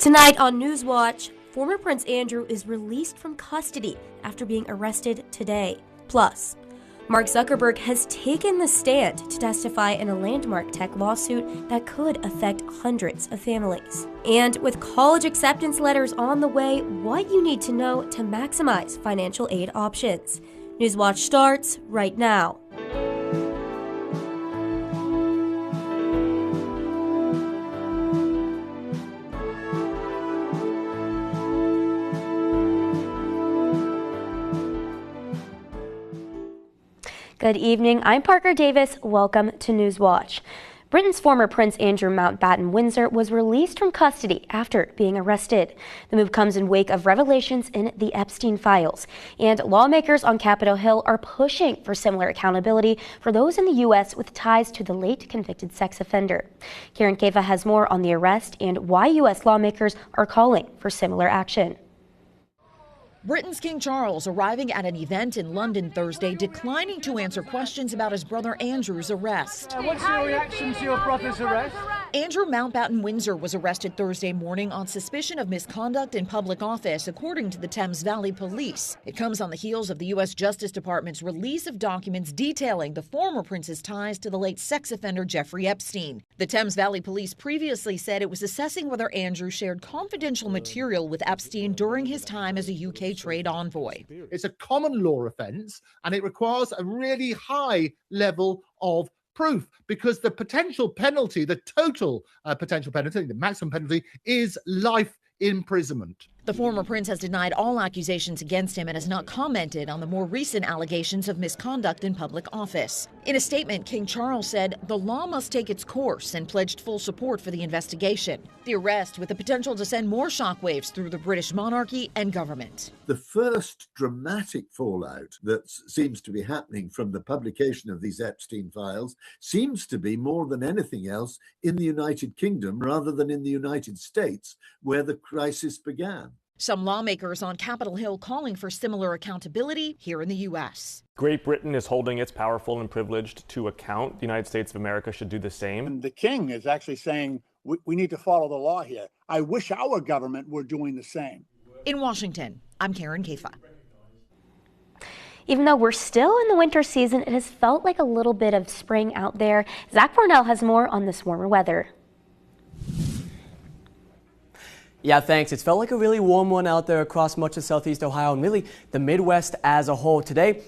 Tonight on Newswatch, former Prince Andrew is released from custody after being arrested today. Plus, Mark Zuckerberg has taken the stand to testify in a landmark tech lawsuit that could affect hundreds of families. And with college acceptance letters on the way, what you need to know to maximize financial aid options. Newswatch starts right now. Good evening, I'm Parker Davis. Welcome to Newswatch. Britain's former Prince Andrew Mountbatten Windsor was released from custody after being arrested. The move comes in wake of revelations in the Epstein files, and lawmakers on Capitol Hill are pushing for similar accountability for those in the U.S. with ties to the late convicted sex offender. Karen Keva has more on the arrest and why U.S. lawmakers are calling for similar action. Britain's King Charles arriving at an event in London Thursday, declining to answer questions about his brother Andrew's arrest. What's your reaction to your brother's arrest? Andrew Mountbatten Windsor was arrested Thursday morning on suspicion of misconduct in public office, according to the Thames Valley Police. It comes on the heels of the U.S. Justice Department's release of documents detailing the former prince's ties to the late sex offender Jeffrey Epstein. The Thames Valley Police previously said it was assessing whether Andrew shared confidential material with Epstein during his time as a UK trade envoy. It's a common law offence and it requires a really high level of proof because the potential penalty, the total potential penalty, the maximum penalty is life imprisonment. The former prince has denied all accusations against him and has not commented on the more recent allegations of misconduct in public office. In a statement, King Charles said the law must take its course and pledged full support for the investigation. The arrest with the potential to send more shockwaves through the British monarchy and government. The first dramatic fallout that seems to be happening from the publication of these Epstein files seems to be more than anything else in the United Kingdom rather than in the United States, where the crisis began. Some lawmakers on Capitol Hill calling for similar accountability here in the U.S. Great Britain is holding its powerful and privileged to account. The United States of America should do the same. And the king is actually saying we need to follow the law here. I wish our government were doing the same. In Washington, I'm Karen Keva. Even though we're still in the winter season, it has felt like a little bit of spring out there. Zach Parnell has more on this warmer weather. Yeah, thanks. It's felt like a really warm one out there across much of southeast Ohio and really the Midwest as a whole. Today,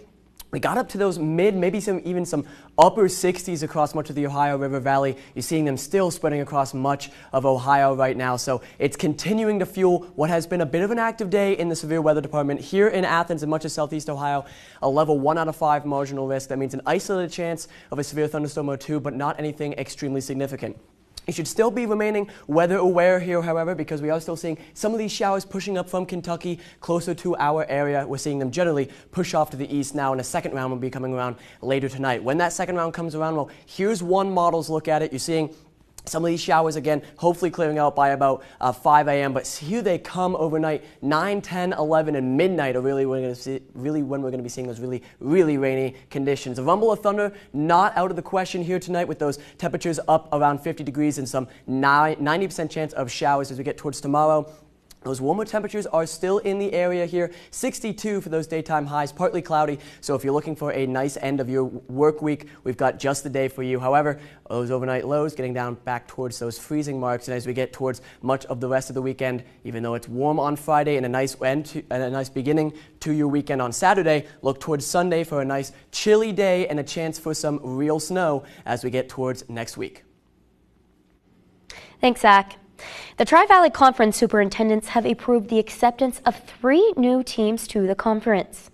we got up to those maybe even some upper 60s across much of the Ohio River Valley. You're seeing them still spreading across much of Ohio right now. So it's continuing to fuel what has been a bit of an active day in the severe weather department here in Athens and much of southeast Ohio. A level 1 out of 5 marginal risk. That means an isolated chance of a severe thunderstorm or two, but not anything extremely significant. You should still be remaining weather aware here, however, because we are still seeing some of these showers pushing up from Kentucky closer to our area. We're seeing them generally push off to the east now, and a second round will be coming around later tonight. When that second round comes around, well, here's one model's look at it. You're seeing some of these showers, again, hopefully clearing out by about 5 a.m., but here they come overnight. 9, 10, 11, and midnight are really when we're going to be seeing those really rainy conditions. A rumble of thunder not out of the question here tonight with those temperatures up around 50 degrees and some 90% chance of showers as we get towards tomorrow. Those warmer temperatures are still in the area here. 62 for those daytime highs, partly cloudy. So if you're looking for a nice end of your work week, we've got just the day for you. However, those overnight lows getting down back towards those freezing marks. And as we get towards much of the rest of the weekend, even though it's warm on Friday and a nice beginning to your weekend on Saturday, look towards Sunday for a nice chilly day and a chance for some real snow as we get towards next week. Thanks, Zach. The Tri-Valley Conference superintendents have approved the acceptance of 3 new teams to the conference.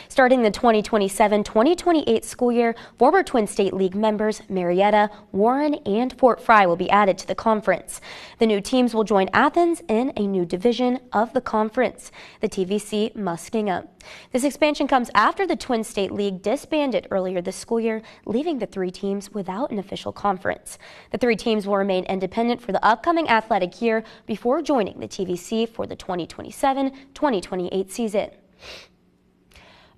Starting the 2027-2028 school year, former Twin State League members Marietta, Warren, and Fort Fry will be added to the conference. The new teams will join Athens in a new division of the conference, the TVC Muskingum. This expansion comes after the Twin State League disbanded earlier this school year, leaving the 3 teams without an official conference. The 3 teams will remain independent for the upcoming athletic year before joining the TVC for the 2027-2028 season.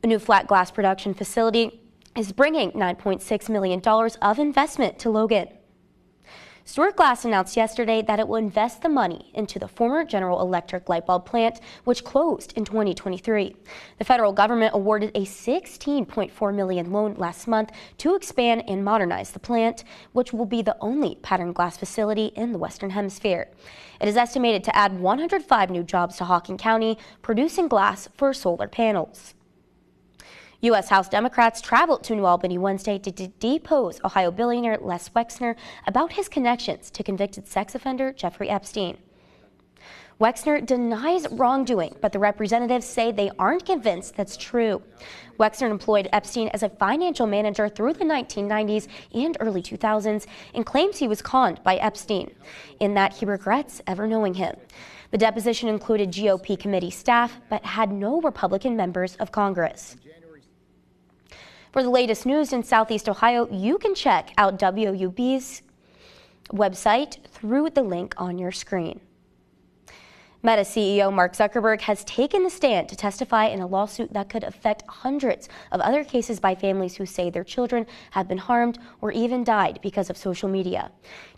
A new flat glass production facility is bringing $9.6 million of investment to Logan. Stuart Glass announced yesterday that it will invest the money into the former General Electric light bulb plant, which closed in 2023. The federal government awarded a $16.4 million loan last month to expand and modernize the plant, which will be the only patterned glass facility in the Western Hemisphere. It is estimated to add 105 new jobs to Hawken County, producing glass for solar panels. U.S. House Democrats traveled to New Albany Wednesday to depose Ohio billionaire Les Wexner about his connections to convicted sex offender Jeffrey Epstein. Wexner denies wrongdoing, but the representatives say they aren't convinced that's true. Wexner employed Epstein as a financial manager through the 1990s and early 2000s and claims he was conned by Epstein, in that he regrets ever knowing him. The deposition included GOP committee staff, but had no Republican members of Congress. For the latest news in Southeast Ohio, you can check out WOUB's website through the link on your screen. Meta CEO Mark Zuckerberg has taken the stand to testify in a lawsuit that could affect hundreds of other cases by families who say their children have been harmed or even died because of social media.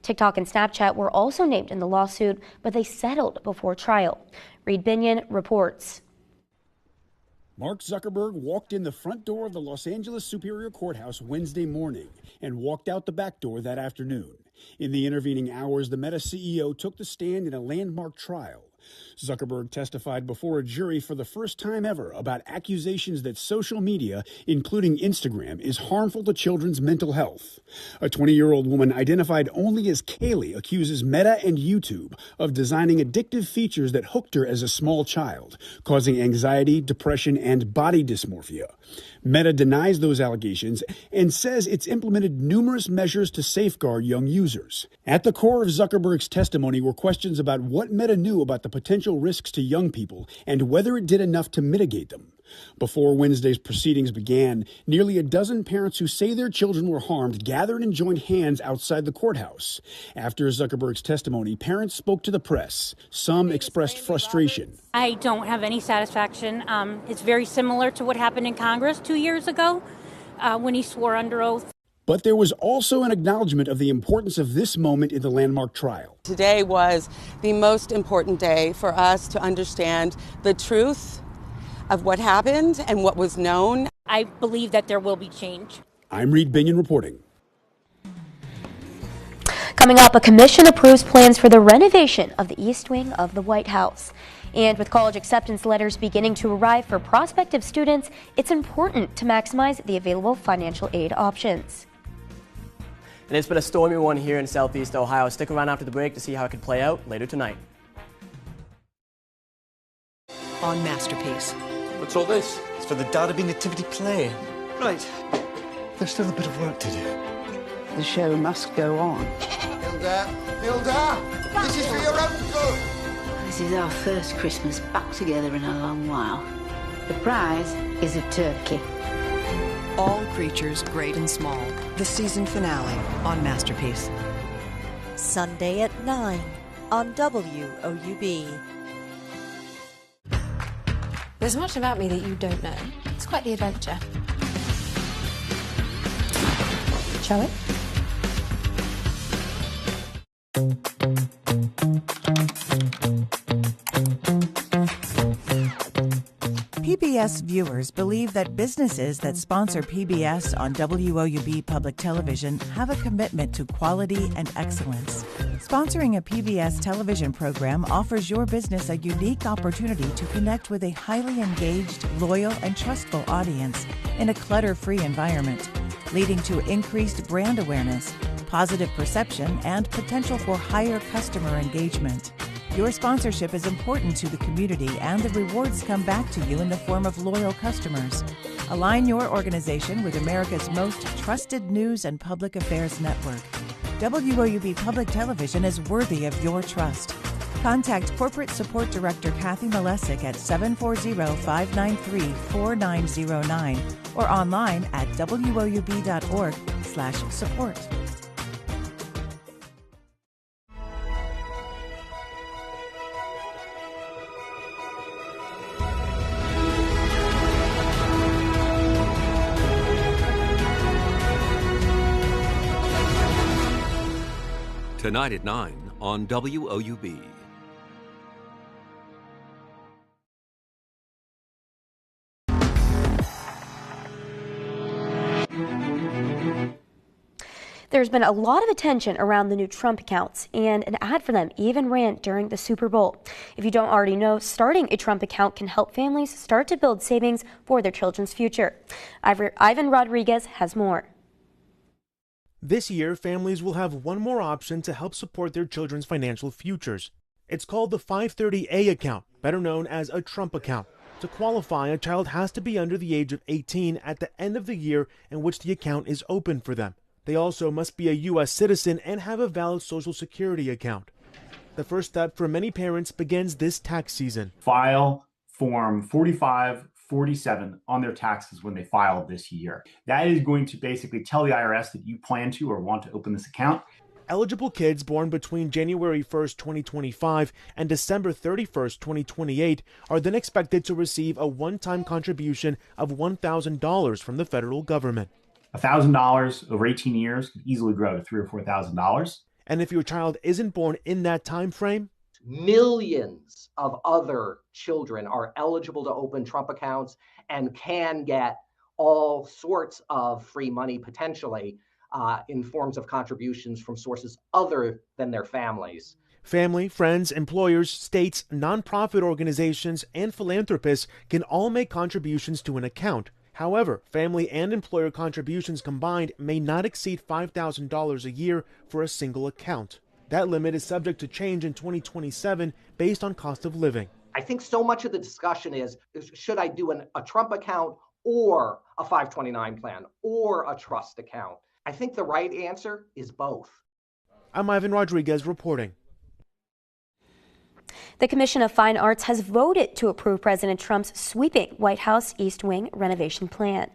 TikTok and Snapchat were also named in the lawsuit, but they settled before trial. Reed Binion reports. Mark Zuckerberg walked in the front door of the Los Angeles Superior Courthouse Wednesday morning and walked out the back door that afternoon. In the intervening hours, the Meta CEO took the stand in a landmark trial. Zuckerberg testified before a jury for the first time ever about accusations that social media, including Instagram, is harmful to children's mental health. A 20-year-old woman identified only as Kaylee accuses Meta and YouTube of designing addictive features that hooked her as a small child, causing anxiety, depression, and body dysmorphia. Meta denies those allegations and says it's implemented numerous measures to safeguard young users. At the core of Zuckerberg's testimony were questions about what Meta knew about the potential risks to young people and whether it did enough to mitigate them. Before Wednesday's proceedings began, nearly a dozen parents who say their children were harmed gathered and joined hands outside the courthouse. After Zuckerberg's testimony, parents spoke to the press. Some expressed frustration. I don't have any satisfaction. It's very similar to what happened in Congress 2 years ago when he swore under oath. But there was also an acknowledgement of the importance of this moment in the landmark trial. Today was the most important day for us to understand the truth of what happened and what was known. I believe that there will be change. I'm Reed Binion reporting. Coming up, a commission approves plans for the renovation of the East Wing of the White House. And with college acceptance letters beginning to arrive for prospective students, it's important to maximize the available financial aid options. And it's been a stormy one here in Southeast Ohio. Stick around after the break to see how it could play out later tonight. On Masterpiece. What's all this? It's for the Derby Nativity play. Right. There's still a bit of work to do. The show must go on. Hilda! This is for your own good! This is our first Christmas back together in a long while. The prize is a turkey. All Creatures Great and Small, the season finale on Masterpiece. Sunday at 9 on WOUB. There's much about me that you don't know. It's quite the adventure. Shall we? PBS viewers believe that businesses that sponsor PBS on WOUB Public Television have a commitment to quality and excellence. Sponsoring a PBS television program offers your business a unique opportunity to connect with a highly engaged, loyal, and trustful audience in a clutter-free environment, leading to increased brand awareness, positive perception, and potential for higher customer engagement. Your sponsorship is important to the community, and the rewards come back to you in the form of loyal customers. Align your organization with America's most trusted news and public affairs network. WOUB Public Television is worthy of your trust. Contact Corporate Support Director Kathy Malesic at 740-593-4909 or online at woub.org/support. Tonight at 9 on WOUB. There's been a lot of attention around the new Trump accounts, and an ad for them even ran during the Super Bowl. If you don't already know, starting a Trump account can help families start to build savings for their children's future. Ivan Rodriguez has more. This year, families will have one more option to help support their children's financial futures. It's called the 530A account, better known as a Trump account. To qualify, a child has to be under the age of 18 at the end of the year in which the account is open for them. They also must be a U.S. citizen and have a valid Social Security account. The first step for many parents begins this tax season. File Form 4547 on their taxes when they file this year. That is going to basically tell the IRS that you plan to or want to open this account. Eligible kids born between January 1st, 2025 and December 31st, 2028 are then expected to receive a one-time contribution of $1,000 from the federal government. $1,000 over 18 years could easily grow to $3,000 or $4,000. And if your child isn't born in that time frame, millions of other children are eligible to open Trump accounts and can get all sorts of free money potentially in forms of contributions from sources other than their families. Family, friends, employers, states, nonprofit organizations, and philanthropists can all make contributions to an account. However, family and employer contributions combined may not exceed $5,000 a year for a single account. That limit is subject to change in 2027 based on cost of living. I think so much of the discussion is should I do a Trump account or a 529 plan or a trust account? I think the right answer is both. I'm Ivan Rodriguez reporting. The Commission of Fine Arts has voted to approve President Trump's sweeping White House East Wing renovation plan.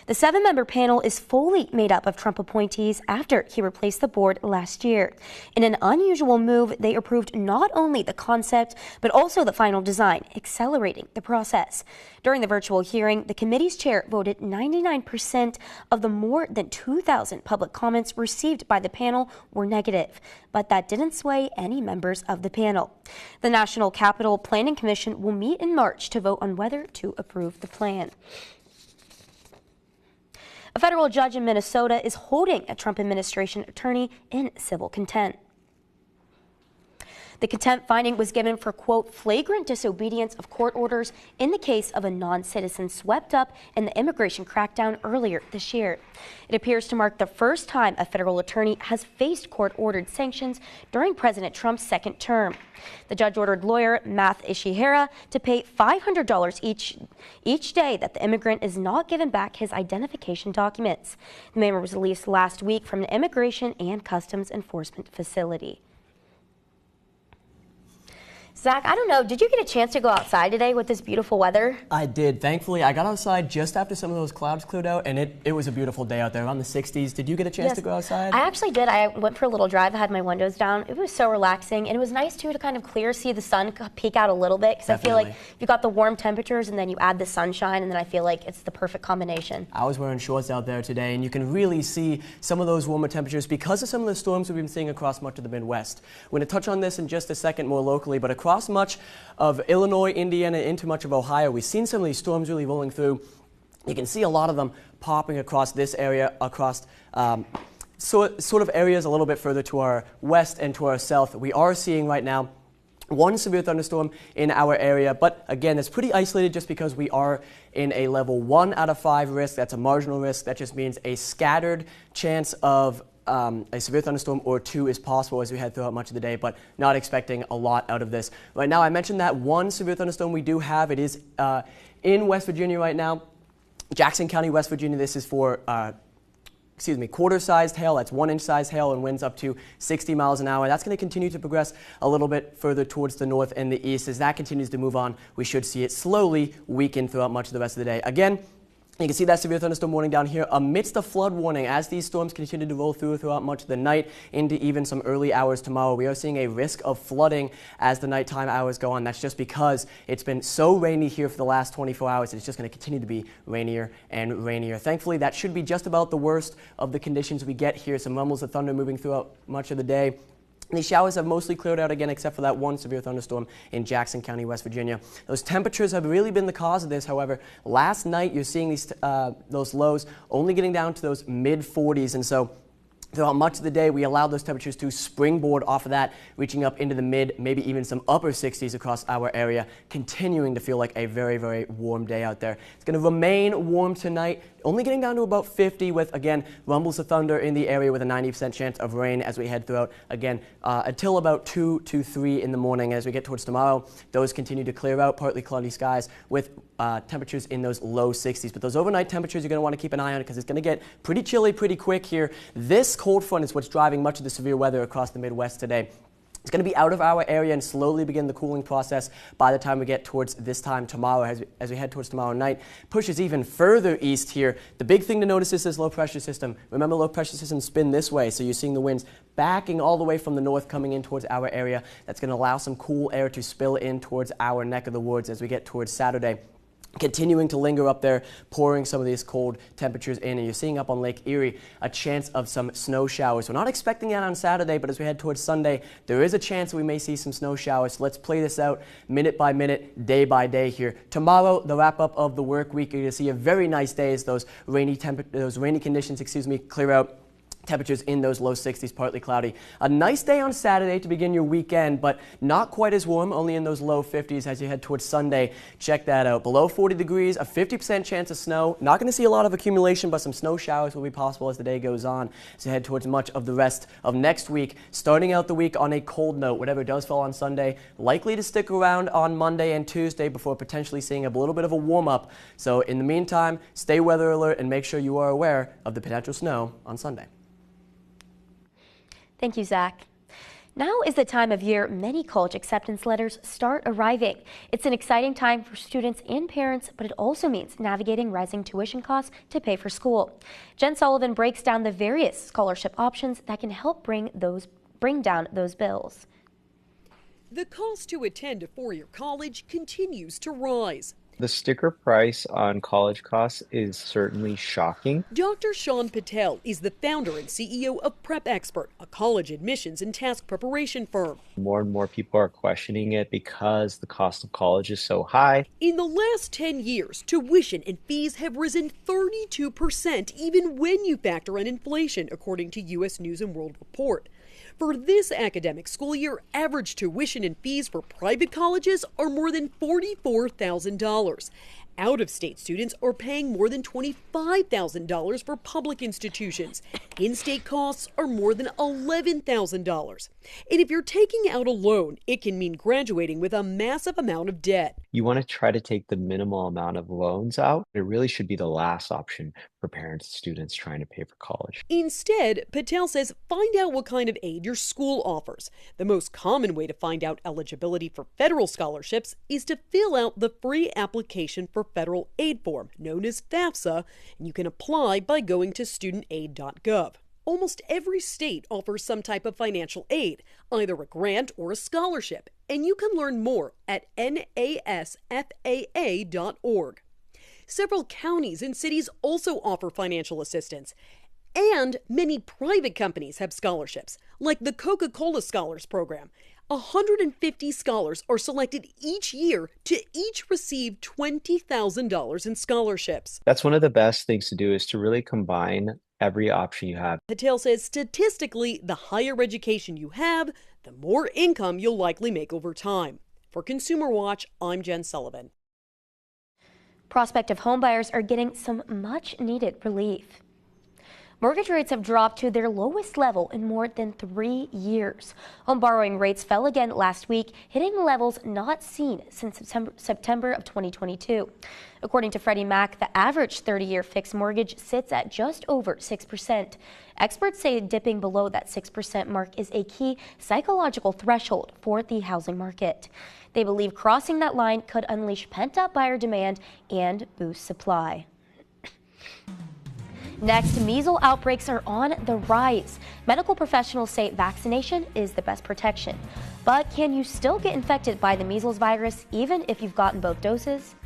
The 7-member panel is fully made up of Trump appointees after he replaced the board last year. In an unusual move, they approved not only the concept, but also the final design, accelerating the process. During the virtual hearing, the committee's chair voted 99% of the more than 2,000 public comments received by the panel were negative, but that didn't sway any members of the panel. The National Capital Planning Commission will meet in March to vote on whether to approve the plan. A federal judge in Minnesota is holding a Trump administration attorney in civil contempt. The contempt finding was given for, quote, flagrant disobedience of court orders in the case of a non-citizen swept up in the immigration crackdown earlier this year. It appears to mark the first time a federal attorney has faced court-ordered sanctions during President Trump's second term. The judge ordered lawyer Math Ishihara to pay $500 each day that the immigrant is not given back his identification documents. The man was released last week from an immigration and customs enforcement facility. Zach, I don't know, did you get a chance to go outside today with this beautiful weather? I did. Thankfully, I got outside just after some of those clouds cleared out, and it was a beautiful day out there, around the 60s. Did you get a chance to go outside? I actually did. I went for a little drive. I had my windows down. It was so relaxing, and it was nice, too, to kind of see the sun peek out a little bit, because I feel like you got the warm temperatures, and then you add the sunshine, and then I feel like it's the perfect combination. I was wearing shorts out there today, and you can really see some of those warmer temperatures because of some of the storms we've been seeing across much of the Midwest. We're going to touch on this in just a second more locally, but across much of Illinois, Indiana, into much of Ohio, we've seen some of these storms really rolling through. You can see a lot of them popping across this area, across sort of areas a little bit further to our west and to our south. We are seeing right now one severe thunderstorm in our area, but again, it's pretty isolated just because we are in a level 1 out of 5 risk. That's a marginal risk. That just means a scattered chance of a severe thunderstorm or 2 is possible as we head throughout much of the day, but not expecting a lot out of this. Right now, I mentioned that one severe thunderstorm we do have. It is in West Virginia right now, Jackson County, West Virginia. This is for quarter-sized hail. That's 1-inch size hail and winds up to 60 miles an hour. That's going to continue to progress a little bit further towards the north and the east. As that continues to move on, we should see it slowly weaken throughout much of the rest of the day. Again, You can see that severe thunderstorm warning down here amidst the flood warning. As these storms continue to roll throughout much of the night into even some early hours tomorrow, we are seeing a risk of flooding as the nighttime hours go on. That's just because it's been so rainy here for the last 24 hours. It's just going to continue to be rainier and rainier. Thankfully, that should be just about the worst of the conditions we get here. Some rumbles of thunder moving throughout much of the day. These showers have mostly cleared out again, except for that one severe thunderstorm in Jackson County, West Virginia. Those temperatures have really been the cause of this. However, last night you're seeing those lows only getting down to those mid-40s, and so throughout much of the day, we allowed those temperatures to springboard off of that, reaching up into the mid, maybe even some upper 60s across our area, continuing to feel like a very, very warm day out there. It's going to remain warm tonight, only getting down to about 50 with, again, rumbles of thunder in the area with a 90% chance of rain as we head throughout, again, until about 2 to 3 in the morning. As we get towards tomorrow, those continue to clear out, partly cloudy skies with temperatures in those low 60s. But those overnight temperatures you're going to want to keep an eye on because it's going to get pretty chilly pretty quick here. This cold front is what's driving much of the severe weather across the Midwest today. It's going to be out of our area and slowly begin the cooling process by the time we get towards this time tomorrow. As we head towards tomorrow night, pushes even further east here. The big thing to notice is this low pressure system. Remember, low pressure systems spin this way, so you're seeing the winds backing all the way from the north coming in towards our area. That's going to allow some cool air to spill in towards our neck of the woods as we get towards Saturday. Continuing to linger up there, pouring some of these cold temperatures in, and you're seeing up on Lake Erie a chance of some snow showers. We're not expecting that on Saturday, but as we head towards Sunday, there is a chance that we may see some snow showers. So let's play this out minute by minute, day by day here. Tomorrow, the wrap-up of the work week, you're going to see a very nice day as those rainy conditions, clear out. Temperatures in those low 60s, partly cloudy. A nice day on Saturday to begin your weekend, but not quite as warm, only in those low 50s as you head towards Sunday. Check that out. Below 40 degrees, a 50% chance of snow. Not going to see a lot of accumulation, but some snow showers will be possible as the day goes on. As you head towards much of the rest of next week, starting out the week on a cold note. Whatever does fall on Sunday, likely to stick around on Monday and Tuesday before potentially seeing a little bit of a warm-up. So in the meantime, stay weather alert and make sure you are aware of the potential snow on Sunday. Thank you, Zach. Now is the time of year many college acceptance letters start arriving. It's an exciting time for students and parents, but it also means navigating rising tuition costs to pay for school. Jen Sullivan breaks down the various scholarship options that can help bring down those bills. The cost to attend a four-year college continues to rise. The sticker price on college costs is certainly shocking. Dr. Sean Patel is the founder and CEO of Prep Expert, a college admissions and task preparation firm. More and more people are questioning it because the cost of college is so high. In the last 10 years, tuition and fees have risen 32%, even when you factor in inflation, according to U.S. News and World Report. For this academic school year, average tuition and fees for private colleges are more than $44,000. Out-of-state students are paying more than $25,000 for public institutions. In-state costs are more than $11,000. And if you're taking out a loan, it can mean graduating with a massive amount of debt. You want to try to take the minimal amount of loans out. It really should be the last option for parents and students trying to pay for college. Instead, Patel says find out what kind of aid your school offers. The most common way to find out eligibility for federal scholarships is to fill out the free application for federal aid form, known as FAFSA, and you can apply by going to studentaid.gov. Almost every state offers some type of financial aid, either a grant or a scholarship, and you can learn more at nasfaa.org. Several counties and cities also offer financial assistance, and many private companies have scholarships, like the Coca-Cola Scholars Program. 150 scholars are selected each year to each receive $20,000 in scholarships. That's one of the best things to do, is to really combine every option you have. Patel says statistically, the higher education you have, the more income you'll likely make over time. For Consumer Watch, I'm Jen Sullivan. Prospective homebuyers are getting some much-needed relief. Mortgage rates have dropped to their lowest level in more than 3 years. Home borrowing rates fell again last week, hitting levels not seen since September of 2022. According to Freddie Mac, the average 30-year fixed mortgage sits at just over 6%. Experts say dipping below that 6% mark is a key psychological threshold for the housing market. They believe crossing that line could unleash pent-up buyer demand and boost supply. Next, measles outbreaks are on the rise. Medical professionals say vaccination is the best protection. But can you still get infected by the measles virus even if you've gotten both doses?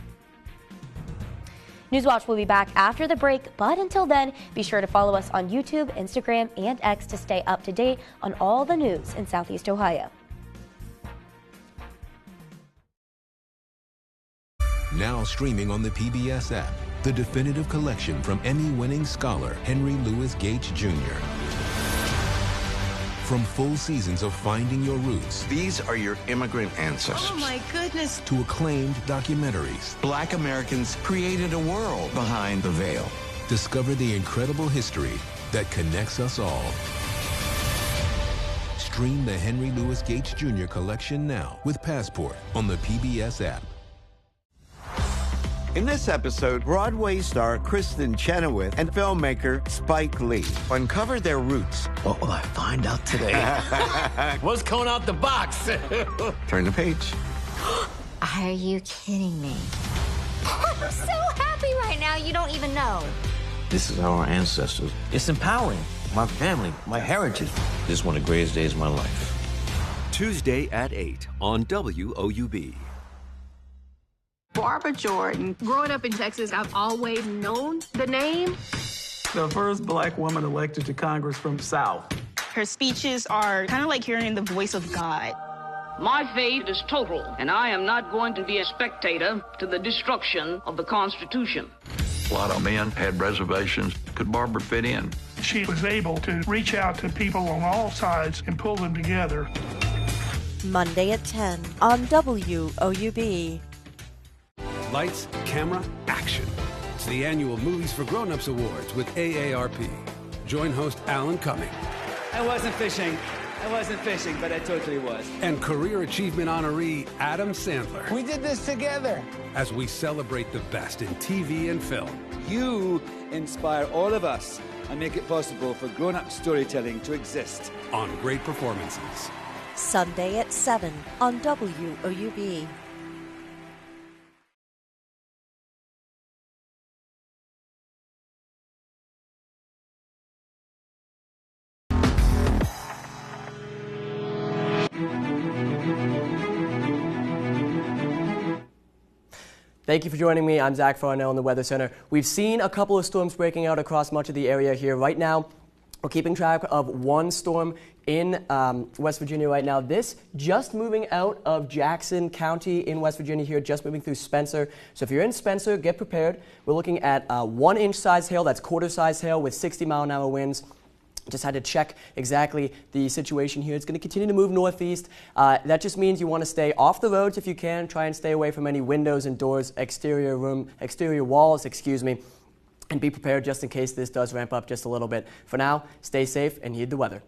Newswatch will be back after the break, but until then, be sure to follow us on YouTube, Instagram, and X to stay up to date on all the news in Southeast Ohio. Now streaming on the PBS app, the definitive collection from Emmy-winning scholar Henry Louis Gates Jr. From full seasons of Finding Your Roots. These are your immigrant ancestors. Oh my goodness. To acclaimed documentaries. Black Americans created a world behind the veil. Discover the incredible history that connects us all. Stream the Henry Louis Gates Jr. collection now with Passport on the PBS app. In this episode, Broadway star Kristen Chenoweth and filmmaker Spike Lee uncover their roots. What will I find out today? What's coming out the box? Turn the page. Are you kidding me? I'm so happy right now, you don't even know. This is our ancestors. It's empowering. My family, my heritage. This is one of the greatest days of my life. Tuesday at 8 on WOUB. Barbara Jordan. Growing up in Texas, I've always known the name. The first black woman elected to Congress from the South. Her speeches are kind of like hearing the voice of God. My faith is total, and I am not going to be a spectator to the destruction of the Constitution. A lot of men had reservations. Could Barbara fit in? She was able to reach out to people on all sides and pull them together. Monday at 10 on WOUB. Lights, camera, action. It's the annual Movies for Grown-Ups Awards with AARP. Join host Alan Cumming. I wasn't fishing, but I totally was. And Career Achievement honoree Adam Sandler. We did this together. As we celebrate the best in TV and film. You inspire all of us and make it possible for grown-up storytelling to exist. On great performances. Sunday at 7 on WOUB. Thank you for joining me. I'm Zach Farnell in the Weather Center. We've seen a couple of storms breaking out across much of the area here. Right now, we're keeping track of one storm in West Virginia right now. This just moving out of Jackson County in West Virginia here, just moving through Spencer. So if you're in Spencer, get prepared. We're looking at 1-inch size hail, that's quarter-size hail with 60-mile-an-hour winds. Just had to check exactly the situation here. It's going to continue to move northeast. That just means you want to stay off the roads if you can. Try and stay away from any windows and doors, exterior walls, and be prepared just in case this does ramp up just a little bit. For now, stay safe and heed the weather.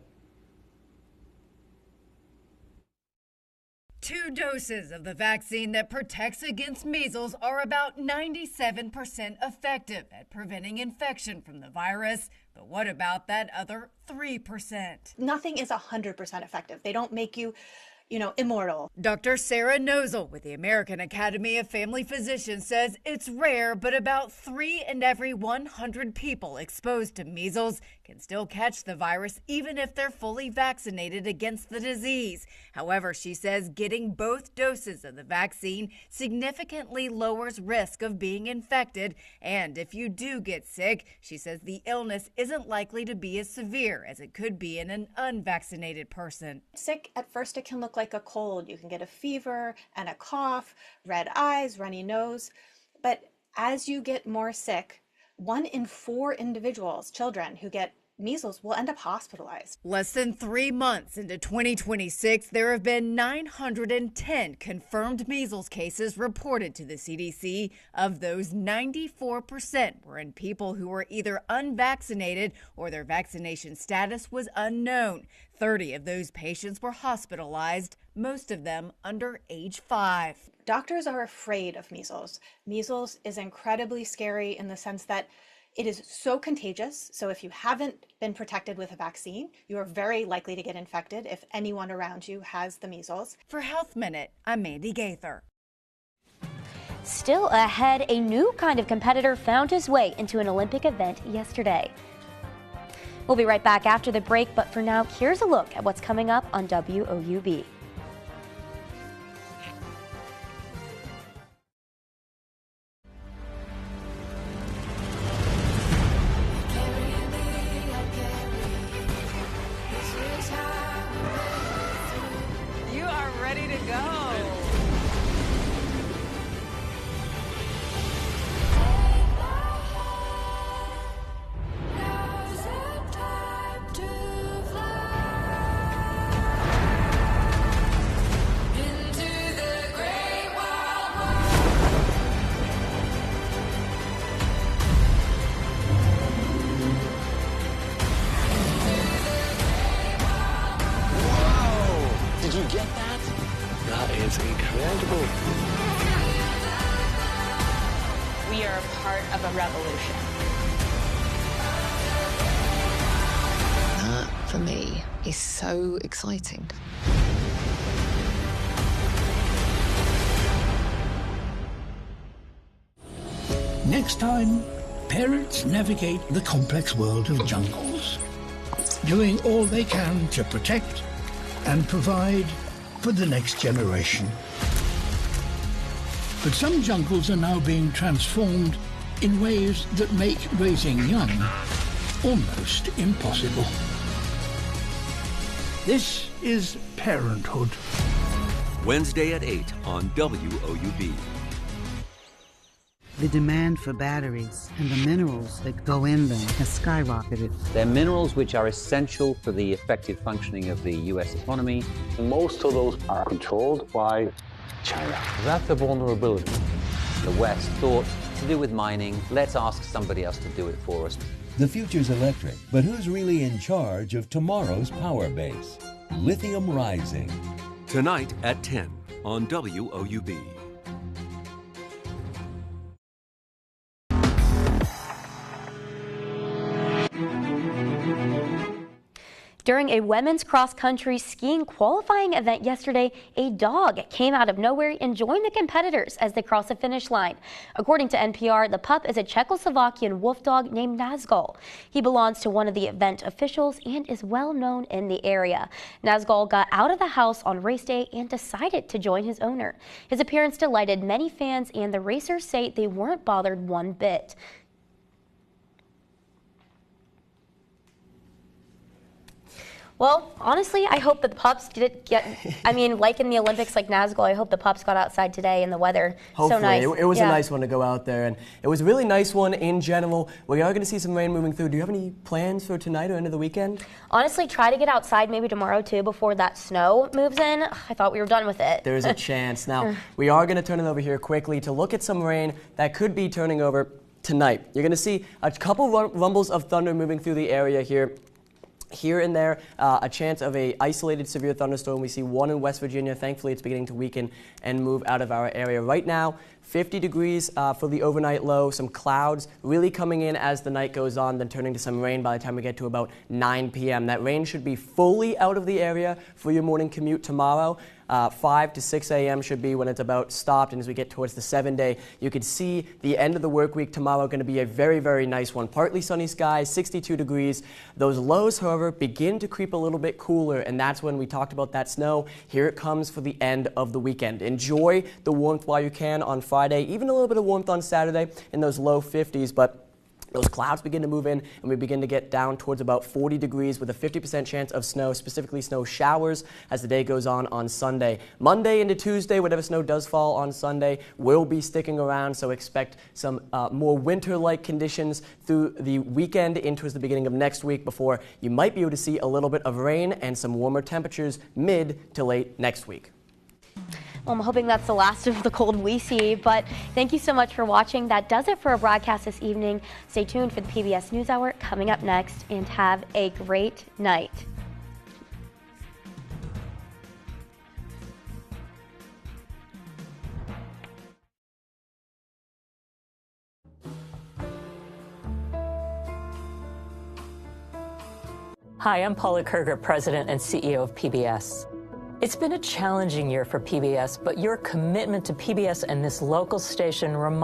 2 doses of the vaccine that protects against measles are about 97% effective at preventing infection from the virus. But what about that other 3%? Nothing is 100% effective. They don't make you, immortal. Dr. Sarah Nozel with the American Academy of Family Physicians says it's rare, but about 3 in every 100 people exposed to measles can still catch the virus even if they're fully vaccinated against the disease. However, she says getting both doses of the vaccine significantly lowers risk of being infected. And if you do get sick, she says the illness isn't likely to be as severe as it could be in an unvaccinated person. Sick, at first it can look like a cold. You can get a fever and a cough, red eyes, runny nose. But as you get more sick, 1 in 4 individuals, children who get measles, will end up hospitalized. Less than 3 months into 2026, there have been 910 confirmed measles cases reported to the CDC. Of those, 94% were in people who were either unvaccinated or their vaccination status was unknown. 30 of those patients were hospitalized, most of them under age 5. Doctors are afraid of measles. Measles is incredibly scary in the sense that it is so contagious. So if you haven't been protected with a vaccine, you are very likely to get infected if anyone around you has the measles. For Health Minute, I'm Mandy Gaither. still ahead, a new kind of competitor found his way into an Olympic event yesterday. We'll be right back after the break, but for now, here's a look at what's coming up on WOUB. You are ready to go. Did you get that? That is incredible. We are a part of a revolution. That, for me, is so exciting. Next time, parents navigate the complex world of jungles, doing all they can to protect and provide for the next generation. But some jungles are now being transformed in ways that make raising young almost impossible. This is Parenthood. Wednesday at 8 on WOUB. The demand for batteries and the minerals that go in them has skyrocketed. They're minerals which are essential for the effective functioning of the U.S. economy. Most of those are controlled by China. That's a vulnerability. The West thought, to do with mining, let's ask somebody else to do it for us. The future's electric, but who's really in charge of tomorrow's power base? Lithium Rising. Tonight at 10 on WOUB. During a women's cross-country skiing qualifying event yesterday, a dog came out of nowhere and joined the competitors as they crossed the finish line. According to NPR, the pup is a Czechoslovakian wolf dog named Nazgul. He belongs to one of the event officials and is well known in the area. Nazgul got out of the house on race day and decided to join his owner. His appearance delighted many fans, and the racers say they weren't bothered one bit. Well, honestly, I hope that the pups did get, I mean, like in the Olympics, like Nazgul, I hope the pups got outside today in the weather. Hopefully. So nice. It was a nice one to go out there, and it was a really nice one in general. We are going to see some rain moving through. Do you have any plans for tonight or end of the weekend? Honestly, try to get outside maybe tomorrow, too, before that snow moves in. I thought we were done with it. There's a chance. Now, we are going to turn it over here quickly to look at some rain that could be turning over tonight. You're going to see a couple rumbles of thunder moving through the area here. Here and there, a chance of a isolated severe thunderstorm. We see one in West Virginia. Thankfully, it's beginning to weaken and move out of our area. Right now, 50 degrees for the overnight low. Some clouds really coming in as the night goes on, then turning to some rain by the time we get to about 9 p.m. That rain should be fully out of the area for your morning commute tomorrow. 5 to 6 a.m. should be when it's about stopped, and as we get towards the 7-day, you could see the end of the work week tomorrow going to be a very, very nice one. Partly sunny skies, 62 degrees. Those lows, however, begin to creep a little bit cooler, and that's when we talked about that snow. Here it comes for the end of the weekend. Enjoy the warmth while you can on Friday, even a little bit of warmth on Saturday in those low 50s, but those clouds begin to move in, and we begin to get down towards about 40 degrees with a 50% chance of snow, specifically snow showers, as the day goes on Sunday. Monday into Tuesday, whatever snow does fall on Sunday, will be sticking around, so expect some more winter-like conditions through the weekend into the beginning of next week before you might be able to see a little bit of rain and some warmer temperatures mid to late next week. Well, I'm hoping that's the last of the cold we see, but thank you so much for watching. That does it for our broadcast this evening. Stay tuned for the PBS NewsHour coming up next, and have a great night. Hi, I'm Paula Kerger, President and CEO of PBS. It's been a challenging year for PBS, but your commitment to PBS and this local station reminds